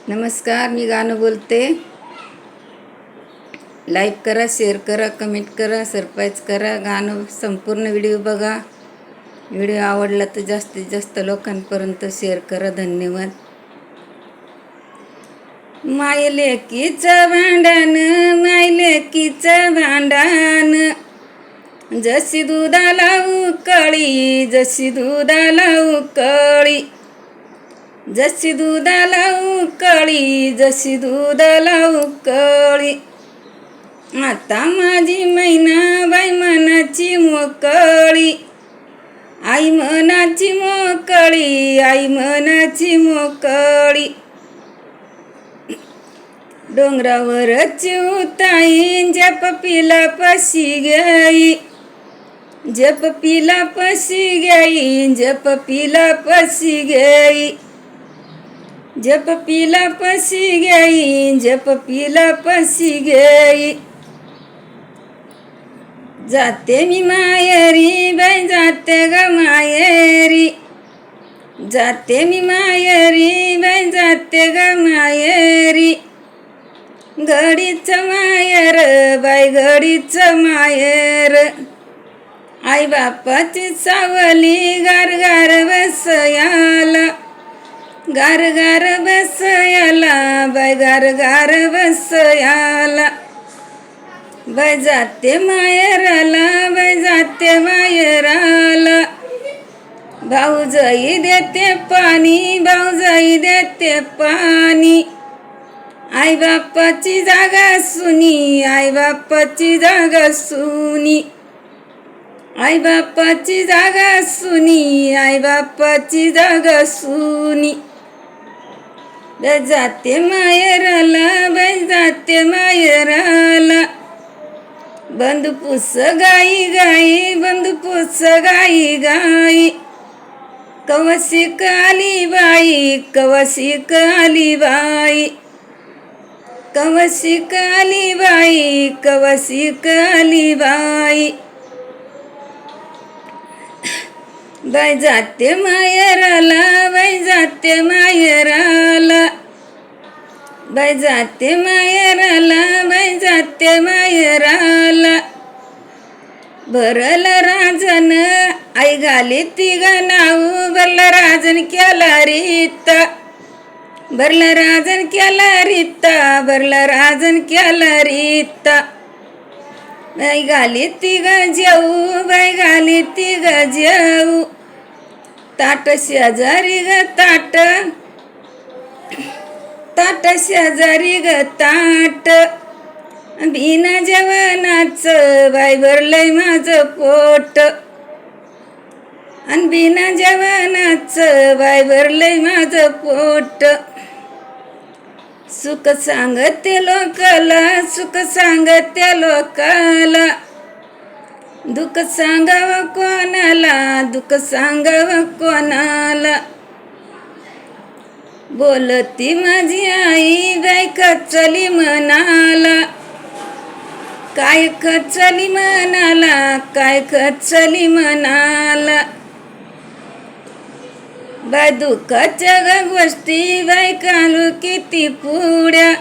नमस्कार, मी गाणं बोलते. लाईक करा, शेअर करा, कमेंट करा, सरप्राईज करा. गाणं संपूर्ण व्हिडिओ बघा. व्हिडिओ आवडला तर जास्तीत जास्त लोकांपर्यंत शेअर करा. धन्यवाद. मायलेकीचं भांडण, मायलेकीचं भांडण, जशी दुधाला उकळी, जशी दुधाला उकळी, जशी दुधाला उकळी, जशी दुधाला उकळी. आता माझी मैनाबाई मनाची मोकळी, आई मनाची मोकळी, आई मनाची मोकळी. डोंगरावरची उताई जप पिला पशी गई, जप पिला पशी गई, जप पिला पशी गई, जप पिला पशी गई, जप पिला पशी गई. जाते मी मायरी बाई, जाते ग मायरी, जाते मी मायरी बाई, जाते ग मायरी. घडीचं मायर बाई, घडीचं मायर, आई बापाची सावली गार गार बसयाला, गार गार बसयाला बाई, गार गार बसयाला. बाई जाते मायराला, बाई जाते मायराला. भाऊजाई देते पाणी, भाऊजाई देते पाणी, आई बापाची जागा सुनी, आई बापाची जागा सुनी, आई बापाची जागा सुनी, आई बापाची जागा सुनी. बाई जाते मायराला, बाई जाते मायराला. बंदपूस गाई गाई, बंदपूस गाई गाई, कवशिक आली बाई, कवशिक आली बाई, कवशिक आली बाई, कवशिक आली बाई. बाई जाते मायराला, बाई जाते मायराला, बाई जाते मायराला, बाई जाते मायराला. भरल राजन आई घाली तिघ नाव, भरलं राजन केला रीता, भरलं राजन केला रीता, भरलं राजन केला रीता. बाई घाली तिघ जेऊ, बाई घाली तिघ जेऊ, ताट शेजारी ग ताट, ताट शेजारी ग ताट. बिना जेवणाचं बाई भरलंय माझं पोट, आणि बिना जेवणाचं बाई भरलंय माझं पोट. सुख सांगते लोकाला, सुख सांगते लोकाला, दुःख सांगावं कोणाला, दुःख सांगावं कोणाला. बोलती माझी आई बाई कचली मनाला, काय कचली मनाला, काय कचली मनाला. बाई दुःखाच्या ग गोष्टी बाई कालू किती पुड्या,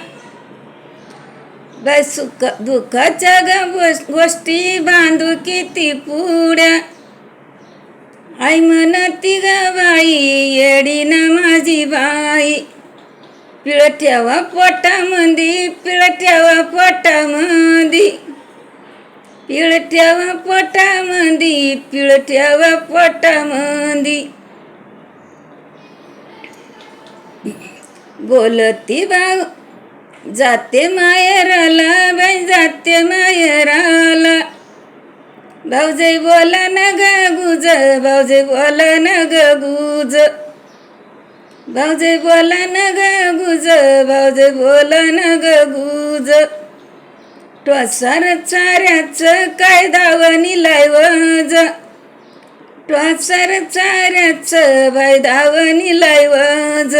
बाई सुख दुःखाच्या ग गोष्टी बांधू किती पुड्या. आई म्हणती ग बाई येडी ना माझी बाई, पिळ ठेवा पोटामंदी, पिळ ठेवा पोटामंदी, पिळ ठेवा पोटामंदी, पिळ ठेवा पोटामंदी. बोलती भाऊ जाते मायराला, बाई जाते मायराला. भाऊजाई बोला न ग गुज, भाऊजाई बोला न ग गुज, भाऊजाई बोला न ग गुज, भाऊजाई बोला न ग गुज. टोसार चाऱ्याचं काय दावणी लायवज, टोसार चाऱ्याचं बाई दावणी लायवज.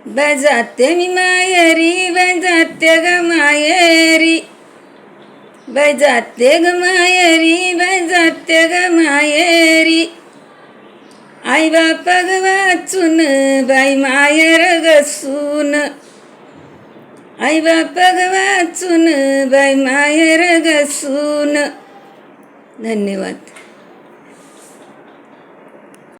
बाई जाते मी मायरी, बाई जाते ग मायरी, बाई जाते ग मायरी, बाई जाते ग मायरी. आई बाप वाचून बाई मायर गसून, आई बाप वाचून बाई मायर गसून. धन्यवाद.